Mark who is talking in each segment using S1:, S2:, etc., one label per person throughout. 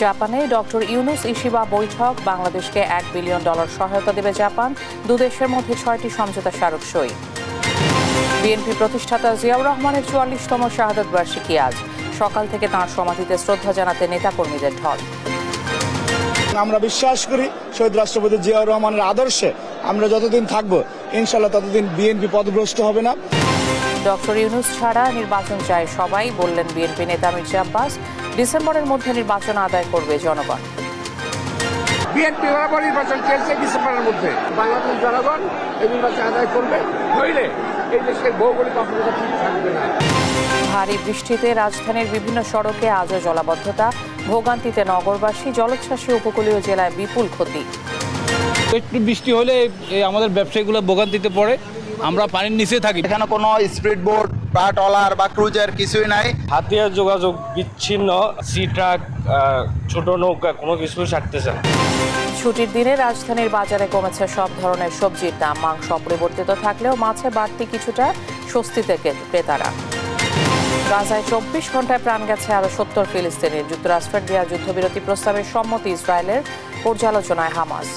S1: জাপানে doctor Yunus Ishiba বৈঠক, বাংলাদেশকে $1 বিলিয়ন সহায়তা দেবে জাপান, দুদেশের মধ্যে 6টি সমঝোতা স্মারক সই। বিএনপি প্রতিষ্ঠাতা জিয়াউর রহমানের 44তম শাহাদত বার্ষিকী আজ, সকাল থেকে তাঁর সমাধিতে শ্রদ্ধা জানাতে নেতাকর্মীদের ঢল।
S2: আমরা বিশ্বাস করি শহীদ রাষ্ট্রপতি জিয়াউর রহমানের আদর্শে আমরা যতদিন থাকব ইনশাআল্লাহ ততদিন বিএনপি পথভ্রষ্ট হবে না।
S1: ডক্টর ইউনুস ছাড়া নির্বাচন চায় সবাই, বললেন বিএনপি নেতা মির্জা আব্বাস। ডিসেম্বরের মধ্যে নির্বাচন আদায় করবে জনগণ।
S3: বিএনপি বরাবর নির্বাচন চলছে ডিসেম্বরের মধ্যে, বাংলাদেশ জনগণ এই নির্বাচন আদায় করবে, নইলে এই দেশের ভৌগোলিক অবস্থা ঠিক থাকবে না।
S1: ভারী বৃষ্টিতে রাজধানীর বিভিন্ন সড়কে আজও জলাবদ্ধতা, ভোগান্তিতে নগরবাসী, জলোচ্ছ্বাসে উপকূলীয় জেলায় বিপুল ক্ষতি।
S4: একটু বৃষ্টি হলে আমাদের ব্যবসায়ীগুলো ভোগান্তিতে পড়ে, আমরা পানির নিচে থাকি।
S5: এখানে কোনো স্পিড বোট বা ট্রলার বা ক্রুজার কিছুই নাই।
S6: হাতিয়ার যোগাযোগ বিচ্ছিন্ন, সি ট্রাক, ছোট নৌকা কোনো কিছু ছাড়তেছে না।
S1: ছুটির দিনে রাজধানীর বাজারে কমেছে সব ধরনের সবজির দাম, মাংস অপরিবর্তিত থাকলেও মাছে বাড়তি কিছুটা স্বস্তিতে ক্রেতারা। গাজায় 24 ঘন্টায় প্রাণ গেছে আরও 70 ফিলিস্তিনির, যুক্তরাষ্ট্রের দেয়া যুদ্ধবিরতি প্রস্তাবের সম্মতি ইসরায়েলের, পর্যালোচনায় হামাস।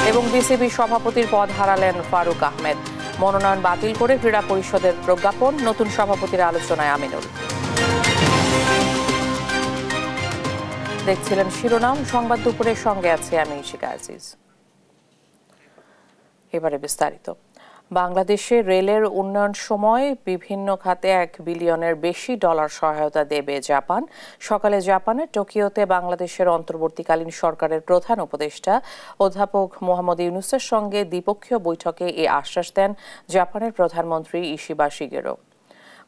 S1: এবং বিসিবি সভাপতির পদ হারালেন ফারুক আহমেদ, মনোনয়ন বাতিল করে ক্রীড়া পরিষদের প্রজ্ঞাপন, নতুন সভাপতির আলোচনায় আমিনুল। দেখছিলেন শিরোনাম, সংবাদ দুপুরের সঙ্গে আছে আমি ইশিকা আজিজ। এবারে বিস্তারিত। বাংলাদেশে রেলের উন্নয়ন সময় বিভিন্ন খাতে $1 বিলিয়নের বেশি সহায়তা দেবে জাপান। সকালে জাপানের টোকিওতে বাংলাদেশের অন্তর্বর্তীকালীন সরকারের প্রধান উপদেষ্টা অধ্যাপক মোহাম্মদ ইউনুসের সঙ্গে দ্বিপক্ষীয় বৈঠকে এই আশ্বাস দেন জাপানের প্রধানমন্ত্রী ইশিবা শিগেরো।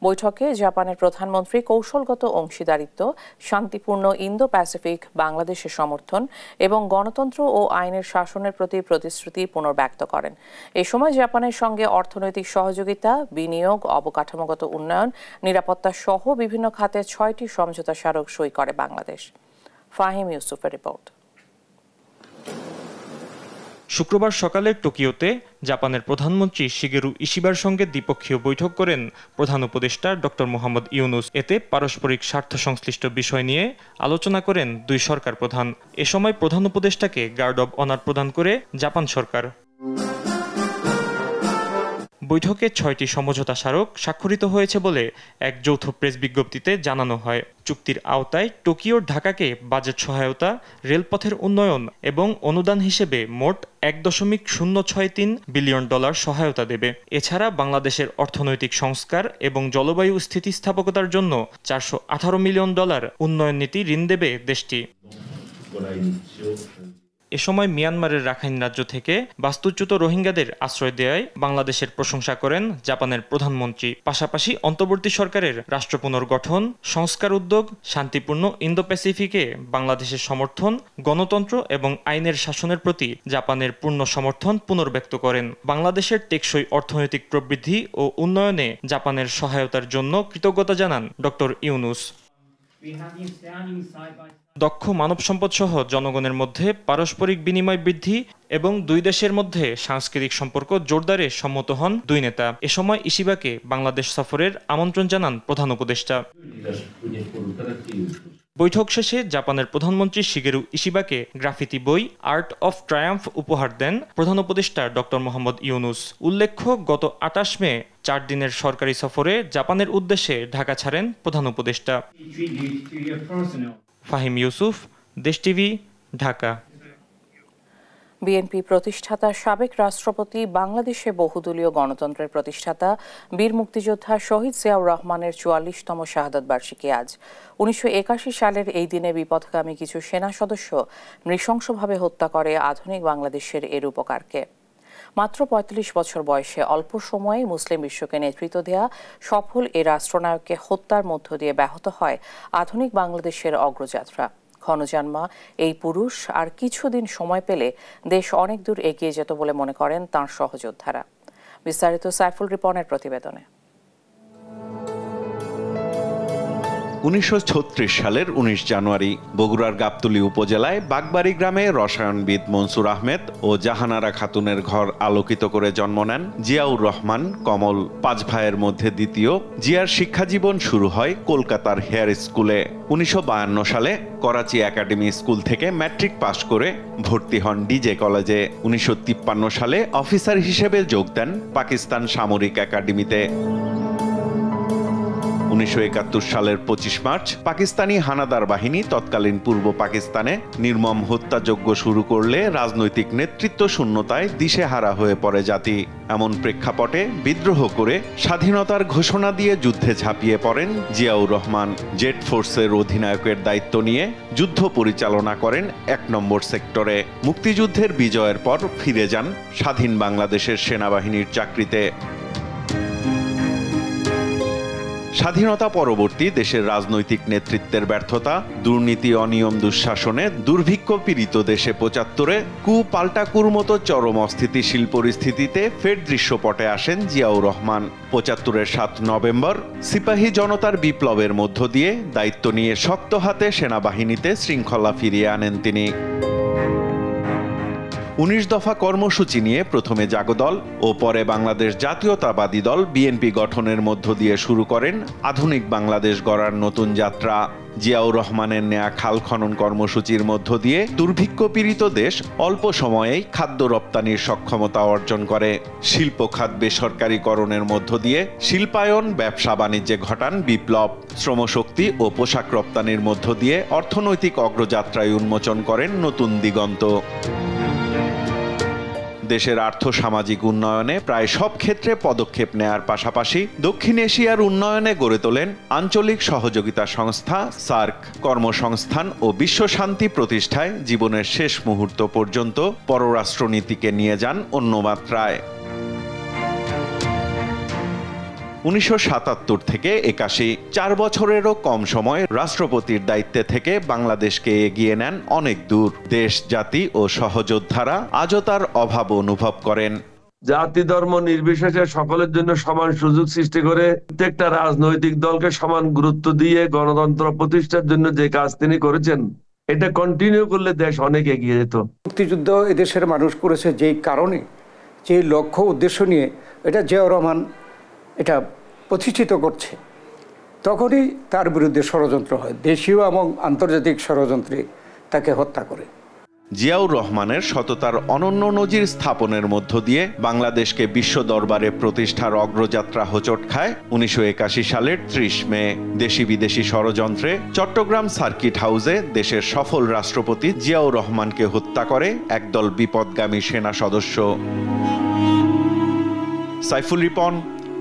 S1: বৈঠকে জাপানের প্রধানমন্ত্রী কৌশলগত অংশীদারিত্ব, শান্তিপূর্ণ ইন্দো প্যাসিফিক বাংলাদেশের সমর্থন এবং গণতন্ত্র ও আইনের শাসনের প্রতি প্রতিশ্রুতি পুনর্ব্যক্ত করেন। এ সময় জাপানের সঙ্গে অর্থনৈতিক সহযোগিতা, বিনিয়োগ, অবকাঠামোগত উন্নয়ন, নিরাপত্তা সহ বিভিন্ন খাতে 6টি সমঝোতা স্মারক সই করে বাংলাদেশ। ফাহিম ইউসুফের রিপোর্ট।
S7: শুক্রবার সকালে টোকিওতে জাপানের প্রধানমন্ত্রী শিগেরু ইশিবার সঙ্গে দ্বিপক্ষীয় বৈঠক করেন প্রধান উপদেষ্টা ডক্টর মোহাম্মদ ইউনুস। এতে পারস্পরিক স্বার্থ সংশ্লিষ্ট বিষয় নিয়ে আলোচনা করেন দুই সরকার প্রধান। এ সময় প্রধান উপদেষ্টাকে গার্ড অব অনার প্রদান করে জাপান সরকার। বৈঠকে 6টি সমঝোতা স্মারক স্বাক্ষরিত হয়েছে বলে এক যৌথ প্রেস বিজ্ঞপ্তিতে জানানো হয়। চুক্তির আওতায় টোকিও ঢাকাকে বাজেট সহায়তা, রেলপথের উন্নয়ন এবং অনুদান হিসেবে মোট $1.063 বিলিয়ন সহায়তা দেবে। এছাড়া বাংলাদেশের অর্থনৈতিক সংস্কার এবং জলবায়ু স্থিতিস্থাপকতার জন্য $418 মিলিয়ন উন্নয়ন নীতি ঋণ দেবে দেশটি। এ সময় মিয়ানমারের রাখাইন রাজ্য থেকে বাস্তুচ্যুত রোহিঙ্গাদের আশ্রয় দেওয়ায় বাংলাদেশের প্রশংসা করেন জাপানের প্রধানমন্ত্রী। পাশাপাশি অন্তর্বর্তী সরকারের রাষ্ট্র পুনর্গঠন, সংস্কার উদ্যোগ, শান্তিপূর্ণ ইন্দো প্যাসিফিকে বাংলাদেশের সমর্থন, গণতন্ত্র এবং আইনের শাসনের প্রতি জাপানের পূর্ণ সমর্থন পুনর্ব্যক্ত করেন। বাংলাদেশের টেকসই অর্থনৈতিক প্রবৃদ্ধি ও উন্নয়নে জাপানের সহায়তার জন্য কৃতজ্ঞতা জানান ডক্টর ইউনুস। দক্ষ মানব সম্পদ সহ জনগণের মধ্যে পারস্পরিক বিনিময় বৃদ্ধি এবং দুই দেশের মধ্যে সাংস্কৃতিক সম্পর্ক জোরদারে সম্মত হন দুই নেতা। এ সময় ইশিবাকে বাংলাদেশ সফরের আমন্ত্রণ জানান প্রধান উপদেষ্টা। বৈঠক শেষে জাপানের প্রধানমন্ত্রী শিগেরু ইশিবাকে গ্রাফিতি বই আর্ট অফ ট্রায়াম্ফ উপহার দেন প্রধান উপদেষ্টা ডক্টর মোহাম্মদ ইউনুস। উল্লেখ্য, গত 28 মে 4 দিনের সরকারি সফরে জাপানের উদ্দেশ্যে ঢাকা ছাড়েন প্রধান উপদেষ্টা। ফাহিম ইউসুফ, দেশ টিভি, ঢাকা।
S1: বিএনপি প্রতিষ্ঠাতা সাবেক রাষ্ট্রপতি, বাংলাদেশে বহুদলীয় গণতন্ত্রের প্রতিষ্ঠাতা, বীর মুক্তিযোদ্ধা শহীদ জিয়াউর রহমানের 44তম শাহাদত বার্ষিকী আজ। 1981 সালের এই দিনে বিপথগামী কিছু সেনা সদস্য নৃশংসভাবে হত্যা করে আধুনিক বাংলাদেশের এর উপকারকে। মাত্র 45 বছর বয়সে অল্প সময়ে মুসলিম বিশ্বকে নেতৃত্ব দেয়া সফল এ রাষ্ট্রনায়ককে হত্যার মধ্য দিয়ে ব্যাহত হয় আধুনিক বাংলাদেশের অগ্রযাত্রা। ক্ষণজন্মা এই পুরুষ আর কিছুদিন সময় পেলে দেশ অনেক দূর এগিয়ে যেত বলে মনে করেন তাঁর সহযোদ্ধারা। বিস্তারিত সাইফুল রিপনের প্রতিবেদনে।
S8: 1936 সালের 19 জানুয়ারি বগুড়ার গাবতলী উপজেলায় বাগবাড়ি গ্রামে রসায়নবিদ মনসুর আহমেদ ও জাহানারা খাতুনের ঘর আলোকিত করে জন্ম নেন জিয়াউর রহমান কমল। 5 ভাইয়ের মধ্যে দ্বিতীয়। জিয়ার শিক্ষাজীবন শুরু হয় কলকাতার হেয়ার স্কুলে। 1952 সালে করাচি একাডেমি স্কুল থেকে ম্যাট্রিক পাশ করে ভর্তি হন ডিজে কলেজে। 1953 সালে অফিসার হিসেবে যোগ দেন পাকিস্তান সামরিক একাডেমিতে। 1971 সালের 25 মার্চ পাকিস্তানি হানাদার বাহিনী তৎকালীন পূর্ব পাকিস্তানে নির্মম হত্যাযজ্ঞ শুরু করলে রাজনৈতিক নেতৃত্ব শূন্যতায় দিশেহারা হয়ে পড়ে জাতি। এমন প্রেক্ষাপটে বিদ্রোহ করে স্বাধীনতার ঘোষণা দিয়ে যুদ্ধে ঝাঁপিয়ে পড়েন জিয়াউর রহমান। জেট ফোর্সের অধিনায়কের দায়িত্ব নিয়ে যুদ্ধ পরিচালনা করেন 1 নম্বর সেক্টরে। মুক্তিযুদ্ধের বিজয়ের পর ফিরে যান স্বাধীন বাংলাদেশের সেনাবাহিনীর চাকরিতে। স্বাধীনতা পরবর্তী দেশের রাজনৈতিক নেতৃত্বের ব্যর্থতা, দুর্নীতি, অনিয়ম, দুঃশাসনে দুর্ভিক্ষ পীড়িত দেশে 75-এ কু পাল্টা কুর মতো চরম অস্থিতিশীল পরিস্থিতিতে ফের দৃশ্যপটে আসেন জিয়াউর রহমান। 75-এর 7 নভেম্বর সিপাহী জনতার বিপ্লবের মধ্য দিয়ে দায়িত্ব নিয়ে শক্ত হাতে সেনাবাহিনীতে শৃঙ্খলা ফিরিয়ে আনেন তিনি। 19 দফা কর্মসূচি নিয়ে প্রথমে জাগদল ও পরে বাংলাদেশ জাতীয়তাবাদী দল বিএনপি গঠনের মধ্য দিয়ে শুরু করেন আধুনিক বাংলাদেশ গড়ার নতুন যাত্রা। জিয়াউর রহমানের নেয়া খাল খনন কর্মসূচির মধ্য দিয়ে দুর্ভিক্ষ পীড়িত দেশ অল্প সময়েই খাদ্য রপ্তানির সক্ষমতা অর্জন করে। শিল্প খাত বেসরকারীকরণের মধ্য দিয়ে শিল্পায়ন, ব্যবসা বাণিজ্যে ঘটান বিপ্লব। শ্রমশক্তি ও পোশাক রপ্তানির মধ্য দিয়ে অর্থনৈতিক অগ্রযাত্রায় উন্মোচন করেন নতুন দিগন্ত। দেশের আর্থসামাজিক উন্নয়নে প্রায় সব ক্ষেত্রে পদক্ষেপ নেয়ার পাশাপাশি দক্ষিণ এশিয়ার উন্নয়নে গড়ে তোলেন আঞ্চলিক সহযোগিতা সংস্থা সার্ক। কর্মসংস্থান ও বিশ্ব শান্তি প্রতিষ্ঠায় জীবনের শেষ মুহূর্ত পর্যন্ত পররাষ্ট্রনীতিকে নিয়ে যান অন্য মাত্রায়। 1977 থেকে 81, 4 বছরেরও কম সময় রাষ্ট্রপতির দায়িত্বে থেকে বাংলাদেশকে এগিয়ে নেন অনেক দূর। দেশ, জাতি ও সহযোদ্ধারা আজও তার অভাব অনুভব করেন।
S9: জাতি ধর্ম নির্বিশেষে সকলের জন্য সমান সুযোগ সৃষ্টি করে প্রত্যেকটা রাজনৈতিক দলকে সমান গুরুত্ব দিয়ে গণতন্ত্র প্রতিষ্ঠার জন্য যে কাজ তিনি করেছেন, এটা কন্টিনিউ করলে দেশ অনেক এগিয়ে যেত।
S10: মুক্তিযুদ্ধ এদেশের মানুষ করেছে যেই কারণে, যে লক্ষ্য উদ্দেশ্য নিয়ে এটা জিয়াউর রহমান এটা প্রতিষ্ঠিত করছে, তখনই তার বিরুদ্ধে ষড়যন্ত্র হয়, দেশীয় এবং আন্তর্জাতিক ষড়যন্ত্রে তাকে হত্যা করে।
S8: জিয়াউর রহমানের সততার অনন্য নজির স্থাপনের মধ্য দিয়ে বাংলাদেশকে বিশ্ব দরবারে প্রতিষ্ঠার অগ্রযাত্রা হোঁচট খায় 1981 সালের 30 মে। দেশি বিদেশি ষড়যন্ত্রে চট্টগ্রাম সার্কিট হাউসে দেশের সফল রাষ্ট্রপতি জিয়াউর রহমানকে হত্যা করে একদল বিপদগামী সেনা সদস্য। সাইফুল রিপন,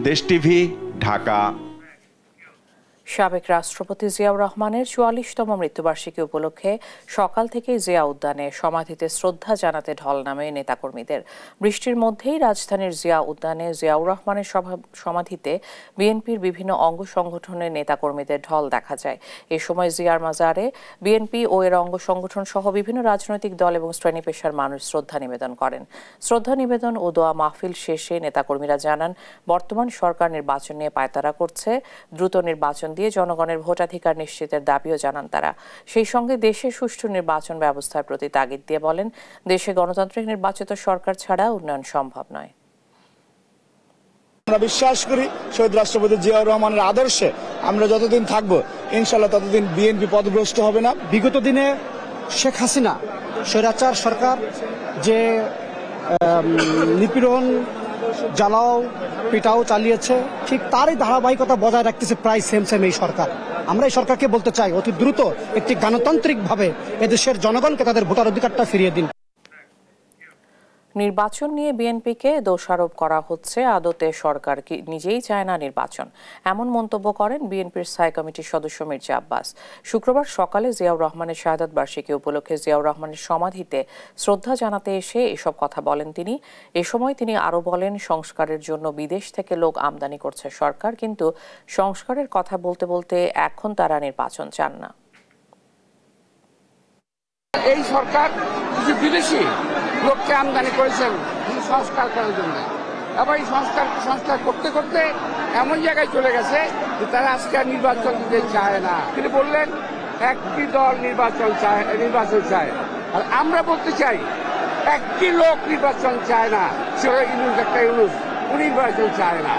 S8: দেশ টিভি, ঢাকা।
S1: সাবেক রাষ্ট্রপতি জিয়াউর রহমানের 44তম মৃত্যুবার্ষিকী উপলক্ষে সকাল থেকেই জিয়া উদ্যানে সমাধিতে শ্রদ্ধা জানাতে ঢল নামে নেতাকর্মীদের। বৃষ্টির মধ্যেই রাজধানীর জিয়া উদ্যানে জিয়াউর রহমানের সমাধিতে বিএনপির বিভিন্ন অঙ্গ সংগঠনের নেতাকর্মীদের ঢল দেখা যায়। এ সময় জিয়ার মাজারে বিএনপি ও এর অঙ্গ সংগঠন সহ বিভিন্ন রাজনৈতিক দল এবং শ্রেণী পেশার মানুষ শ্রদ্ধা নিবেদন করেন। শ্রদ্ধা নিবেদন ও দোয়া মাহফিল শেষে নেতাকর্মীরা জানান, বর্তমান সরকার নির্বাচন নিয়ে পায়তারা করছে, দ্রুত নির্বাচন দিয়ে জনগণের ভোটাধিকার নিশ্চিতের দাবিও জানান তারা। সেই সঙ্গে দেশে সুষ্ঠু নির্বাচন ব্যবস্থার প্রতি তাগিদ দিয়ে বলেন, দেশে গণতান্ত্রিক নির্বাচিত সরকার ছাড়া উন্নয়ন সম্ভব নয়।
S2: আমরা বিশ্বাস করি শহীদ রাষ্ট্রপতি জিয়াউর রহমানের আদর্শে আমরা যতদিন থাকবো ইনশাল্লাহ ততদিন বিএনপি পদভ্রষ্ট হবে না।
S11: বিগত দিনে শেখ হাসিনা স্বৈরাচার সরকার যে নিপীড়ন, জ্বালাও পিটাও চালিয়েছে, ঠিক তারই ধারাবাহিকতা বজায় রাখতেছে প্রায় সেম এই সরকার। আমরা এই সরকারকে বলতে চাই, অতি দ্রুত একটি গণতান্ত্রিকভাবে এদেশের জনগণকে তাদের ভোটার অধিকারটা ফিরিয়ে দিন।
S1: নির্বাচন নিয়ে বিএনপিকে দোষারোপ করা হচ্ছে, আদতে সরকার কি নিজেই চায় না নির্বাচন, এমন মন্তব্য করেন বিএনপির স্থায়ী কমিটির সদস্য মির্জা আব্বাস। শুক্রবার সকালে জিয়াউর রহমানের শাহাদাত বার্ষিকী উপলক্ষে জিয়াউর রহমানের সমাধিতে শ্রদ্ধা জানাতে এসে এসব কথা বলেন তিনি। এ সময় তিনি আরও বলেন, সংস্কারের জন্য বিদেশ থেকে লোক আমদানি করছে সরকার, কিন্তু সংস্কারের কথা বলতে বলতে এখন তারা নির্বাচন চান না।
S3: এই সরকার কিছু বিদেশি লোককে আমদানি করেছেন সংস্কার করার জন্য, আবার এই সংস্কার করতে করতে এমন জায়গায় চলে গেছে যে তারা আজকে আর নির্বাচন দিতে চায় না। তিনি বললেন একটি দল নির্বাচন চায়, আর আমরা বলতে চাই একটি লোক নির্বাচন চায় না, সেটা ইউনূস উনি নির্বাচন চায় না।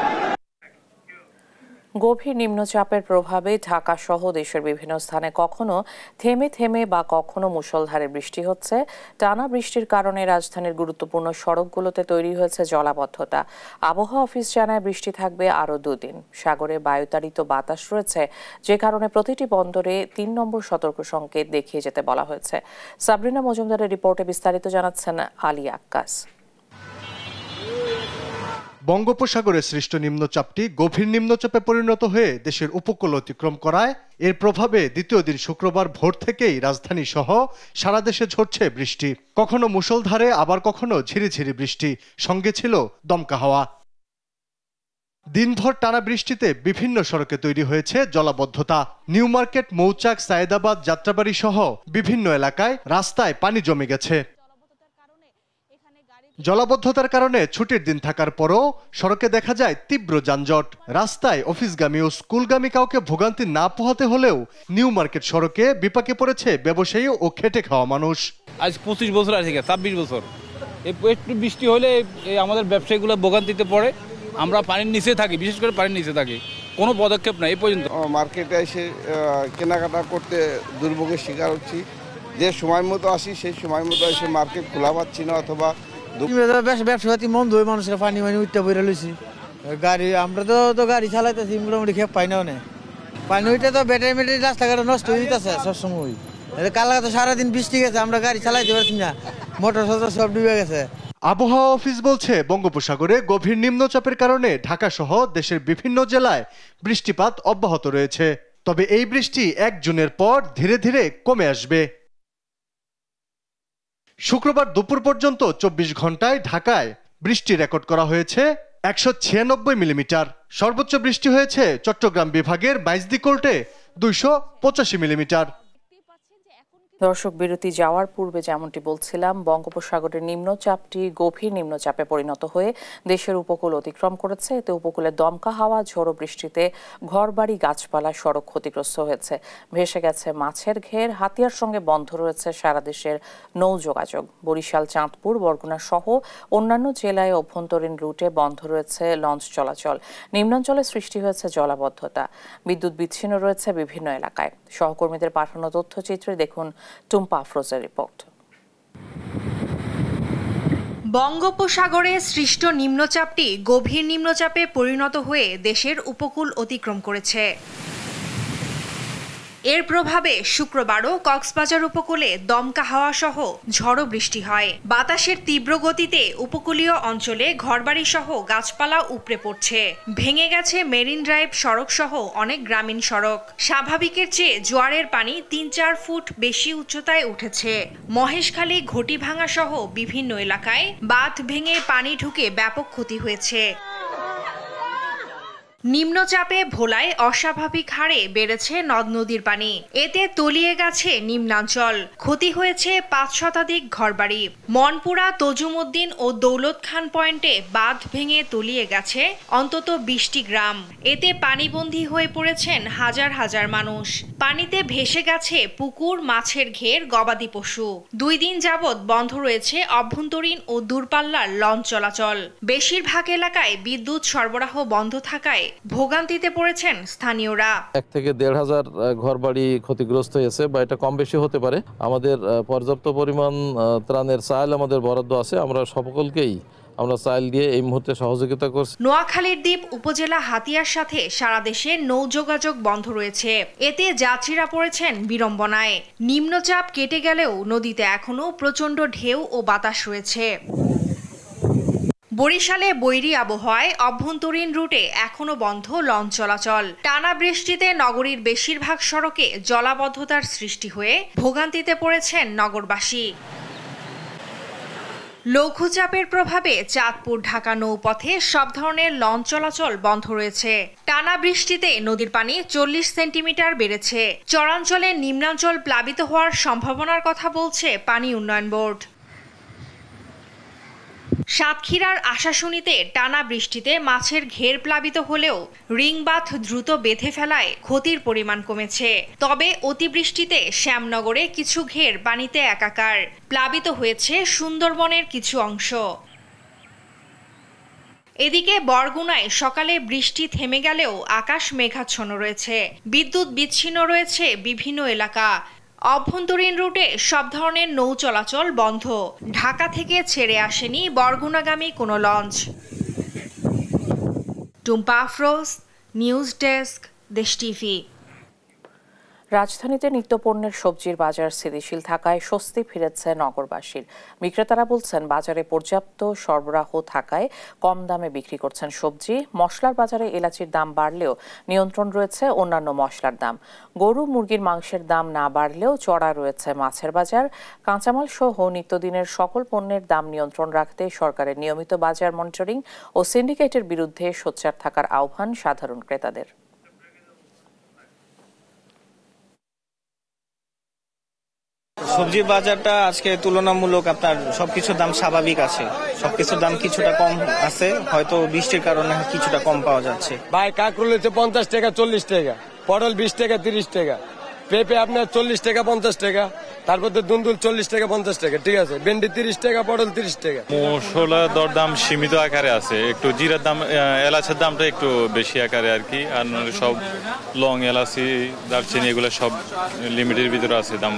S1: গভীর নিম্নচাপের প্রভাবে ঢাকা সহ দেশের বিভিন্ন স্থানে কখনো থেমে থেমে বা কখনো মুষলধারে বৃষ্টি হচ্ছে। টানা বৃষ্টির কারণে রাজধানীর গুরুত্বপূর্ণ সড়কগুলোতে তৈরি হয়েছে জলাবদ্ধতা। আবহাওয়া অফিস জানায় বৃষ্টি থাকবে আরও 2 দিন। সাগরে বায়ুতাড়িত বাতাস রয়েছে, যে কারণে প্রতিটি বন্দরে 3 নম্বর সতর্ক সংকেত দেখিয়ে যেতে বলা হয়েছে। সাবরিনা মজুমদারের রিপোর্টে বিস্তারিত জানাচ্ছেন আলী আক্কাস।
S12: বঙ্গোপসাগরে সৃষ্ট নিম্নচাপটি গভীর নিম্নচাপে পরিণত হয়ে দেশের উপকূল অতিক্রম করায় এর প্রভাবে দ্বিতীয় দিন শুক্রবার ভোর থেকেই রাজধানী সহ সারা দেশে ঝরছে বৃষ্টি। কখনো মুষলধারে, আবার কখনো ঝিরিঝিরি বৃষ্টি, সঙ্গে ছিল দমকা হাওয়া। দিনভর টানা বৃষ্টিতে বিভিন্ন সড়কে তৈরি হয়েছে জলাবদ্ধতা। নিউ মার্কেট, মৌচাক, সায়েদাবাদ, যাত্রাবাড়ি সহ বিভিন্ন এলাকায় রাস্তায় পানি জমে গেছে। জলাবদ্ধতার কারণে ছুটির দিন থাকার পরও সড়কে দেখা যায় তীব্র যানজট। রাস্তায় অফিসগামী ও স্কুলগামী কাউকে ভোগান্তি না পোহাতে হলেও নিউ মার্কেট সড়কে বিপাকে পড়েছে ব্যবসায়ী ও খেটে খাওয়া মানুষ।
S4: আজ 25 বছর আছে, 26 বছর একটু বৃষ্টি হলে আমাদের ব্যবসায়ীগুলো ভোগান্তিতে পড়ে। আমরা পানির নিচে থাকি, বিশেষ করে পানির নিচে থাকি, কোনো পদক্ষেপ নাই এই পর্যন্ত।
S13: মার্কেটে এসে কেনাকাটা করতে দুর্ভোগের শিকার হচ্ছি। যে সময় মতো আসি সেই সময় মতো এসে মার্কেট খোলা পাচ্ছি না, অথবা
S14: ব্যবসাপাতি মন্দ হয়ে মানুষের পানি উঠতে বইরে লইছি। গাড়ি আমরা তো গাড়ি চালাইতেছি, মোটামুটি খেপ পাই না। পানি উঠে তো ব্যাটারি রাস্তাঘাট নষ্ট হয়ে যেতেছে সবসময়। কালকে তো সারাদিন বৃষ্টি গেছে, আমরা গাড়ি চালাইতে পারছি না, মোটর সব ডুবে গেছে।
S12: আবহাওয়া অফিস বলছে বঙ্গোপসাগরে গভীর নিম্নচাপের কারণে ঢাকা সহ দেশের বিভিন্ন জেলায় বৃষ্টিপাত অব্যাহত রয়েছে। তবে এই বৃষ্টি 1 জুনের পর ধীরে ধীরে কমে আসবে। শুক্রবার দুপুর পর্যন্ত 24 ঘন্টায় ঢাকায় বৃষ্টি রেকর্ড করা হয়েছে 196 মিলিমিটার। সর্বোচ্চ বৃষ্টি হয়েছে চট্টগ্রাম বিভাগের বাইজদি কোর্টে 285 মিলিমিটার।
S1: দর্শক, বিরতি যাওয়ার পূর্বে যেমনটি বলছিলাম, বঙ্গোপসাগরের নিম্নচাপটি গভীর নিম্নচাপে পরিণত হয়ে দেশের উপকূল অতিক্রম করেছে। এতে উপকূলে দমকা হাওয়া, ঝোড়ো বৃষ্টিতে ঘরবাড়ি, গাছপালা, সড়ক ক্ষতিগ্রস্ত হয়েছে। ভেসে গেছে মাছের ঘের। হাতিয়ার সঙ্গে বন্ধ রয়েছে সারা দেশের নৌ যোগাযোগ। বরিশাল, চাঁদপুর, বরগুনা সহ অন্যান্য জেলায় অভ্যন্তরীণ রুটে বন্ধ রয়েছে লঞ্চ চলাচল। নিম্নাঞ্চলে সৃষ্টি হয়েছে জলাবদ্ধতা। বিদ্যুৎ বিচ্ছিন্ন রয়েছে বিভিন্ন এলাকায়। সহকর্মীদের পাঠানো তথ্যচিত্রে দেখুন টুম্পা আফরোজের রিপোর্ট।
S15: বঙ্গোপসাগরে সৃষ্ট নিম্নচাপটি গভীর নিম্নচাপে পরিণত হয়ে দেশের উপকূল অতিক্রম করেছে। এর প্রভাবে শুক্রবারও কক্সবাজার উপকূলে দমকা হাওয়া সহ ঝড়ো বৃষ্টি হয়। বাতাসের তীব্র গতিতে উপকূলীয় অঞ্চলে ঘরবাড়ি সহ গাছপালা উপড়ে পড়ছে। ভেঙে গেছে মেরিন ড্রাইভ সড়ক সহ অনেক গ্রামীণ সড়ক। স্বাভাবিকের চেয়ে জোয়ারের পানি 3-4 ফুট বেশি উচ্চতায় উঠেছে। মহেশখালী, ঘটিভাঙা সহ বিভিন্ন এলাকায় বাঁধ ভেঙে পানি ঢুকে ব্যাপক ক্ষতি হয়েছে। নিম্নচাপে ভোলায় অস্বাভাবিক হারে বেড়েছে নদ নদীর পানি। এতে তলিয়ে গেছে নিম্নাঞ্চল। ক্ষতি হয়েছে 5 শতাধিক ঘরবাড়ি। মনপুরা, তজুমউদ্দিন ও দৌলত খান পয়েন্টে বাঁধ ভেঙে তলিয়ে গেছে অন্তত 20টি গ্রাম। এতে পানিবন্দী হয়ে পড়েছেন হাজার হাজার মানুষ। পানিতে ভেসে গেছে পুকুর, মাছের ঘের, গবাদি পশু। 2 দিন যাবৎ বন্ধ রয়েছে অভ্যন্তরীণ ও দূরপাল্লার লঞ্চ চলাচল। বেশিরভাগ এলাকায় বিদ্যুৎ সরবরাহ বন্ধ থাকায় ভোগান্তিতে পড়েছেন স্থানীয়রা।
S16: 1 থেকে 1,500 ঘরবাড়ি ক্ষতিগ্রস্ত হয়েছে, বা এটা কম বেশি হতে পারে। আমাদের পর্যাপ্ত পরিমাণ ত্রাণের চাল আমাদের বরাদ্দ আছে। আমরা সকলকেই আমরা চাল দিয়ে এই মুহূর্তে সহযোগিতা করছি।
S15: নোয়াখালীর দ্বীপ উপজেলা হাতিয়ার সাথে সারা দেশে নৌ যোগাযোগ বন্ধ রয়েছে। এতে যাত্রীরা পড়েছেন বিড়ম্বনায়। নিম্নচাপ কেটে গেলেও নদীতে এখনো প্রচণ্ড ঢেউ ও বাতাস রয়েছে। বরিশালে বৈরী আবহাওয়ায় অভ্যন্তরীণ রুটে এখনো বন্ধ লঞ্চ চলাচল। টানা বৃষ্টিতে নগরীর বেশিরভাগ সড়কে জলাবদ্ধতার সৃষ্টি হয়ে ভোগান্তিতে পড়েছেন নগরবাসী। লঘুচাপের প্রভাবে চাঁদপুর ঢাকা নৌপথে সব ধরনের লঞ্চ চলাচল বন্ধ রয়েছে। টানা বৃষ্টিতে নদীর পানি 40 সেন্টিমিটার বেড়েছে। চরাঞ্চলে নিম্নাঞ্চল প্লাবিত হওয়ার সম্ভাবনার কথা বলছে পানি উন্নয়ন বোর্ড। সাতক্ষীরার আশাশুনিতে টানা বৃষ্টিতে মাছের ঘের প্লাবিত হলেও রিংবাঁধ দ্রুত বেঁধে ফেলায় ক্ষতির পরিমাণ কমেছে। তবে অতিবৃষ্টিতে শ্যামনগরে কিছু ঘের পানিতে একাকার, প্লাবিত হয়েছে সুন্দরবনের কিছু অংশ। এদিকে বরগুনায় সকালে বৃষ্টি থেমে গেলেও আকাশ মেঘাচ্ছন্ন রয়েছে, বিদ্যুৎ বিচ্ছিন্ন রয়েছে বিভিন্ন এলাকা। অভ্যন্তরীণ রুটে সব ধরনের নৌ চলাচল বন্ধ। ঢাকা থেকে ছেড়ে আসেনি বরগুনাগামী কোনো launch. Tumpa Afroz, news desk, দেশ টিভি।
S1: রাজধানীতে নিত্যপণ্যের সবজির বাজার স্থিতিশীল থাকায় স্বস্তি ফিরেছে নগরবাসীর। বিক্রেতারা বলছেন, বাজারে পর্যাপ্ত সরবরাহ থাকায় কম দামে বিক্রি করছেন সবজি। মশলার বাজারে এলাচির দাম বাড়লেও নিয়ন্ত্রণ রয়েছে অন্যান্য মশলার দাম। গরু মুরগির মাংসের দাম না বাড়লেও চড়া রয়েছে মাছের বাজার। কাঁচামাল সহ নিত্যদিনের সকল পণ্যের দাম নিয়ন্ত্রণ রাখতে সরকারের নিয়মিত বাজার মনিটরিং ও সিন্ডিকেটের বিরুদ্ধে সোচ্চার থাকার আহ্বান সাধারণ ক্রেতাদের।
S17: সবজির বাজারটা আজকে তুলনামূলক আপনার সবকিছুর দাম স্বাভাবিক আছে, সবকিছুর দাম কিছুটা কম আছে, হয়তো বৃষ্টির কারণে কিছুটা কম পাওয়া যাচ্ছে।
S18: ভাই কাঁকরোল হচ্ছে 50 টাকা 40 টাকা, পটল 20 টাকা 30 টাকা, পেঁপে আপনার 40 টাকা 50 টাকা, তারপর দুন্দুল 40 টাকা 50 টাকা, ঠিক আছে, ভেন্ডি 30 টাকা, পটল 30 টাকা।
S19: মশলার দরদাম সীমিত আকারে আছে, একটু জিরার দাম এলাচের দামটা একটু বেশি আকারে আর কি, আর সব লং এলাচি দারচিনি এগুলো সব লিমিটের ভিতরে আছে দাম।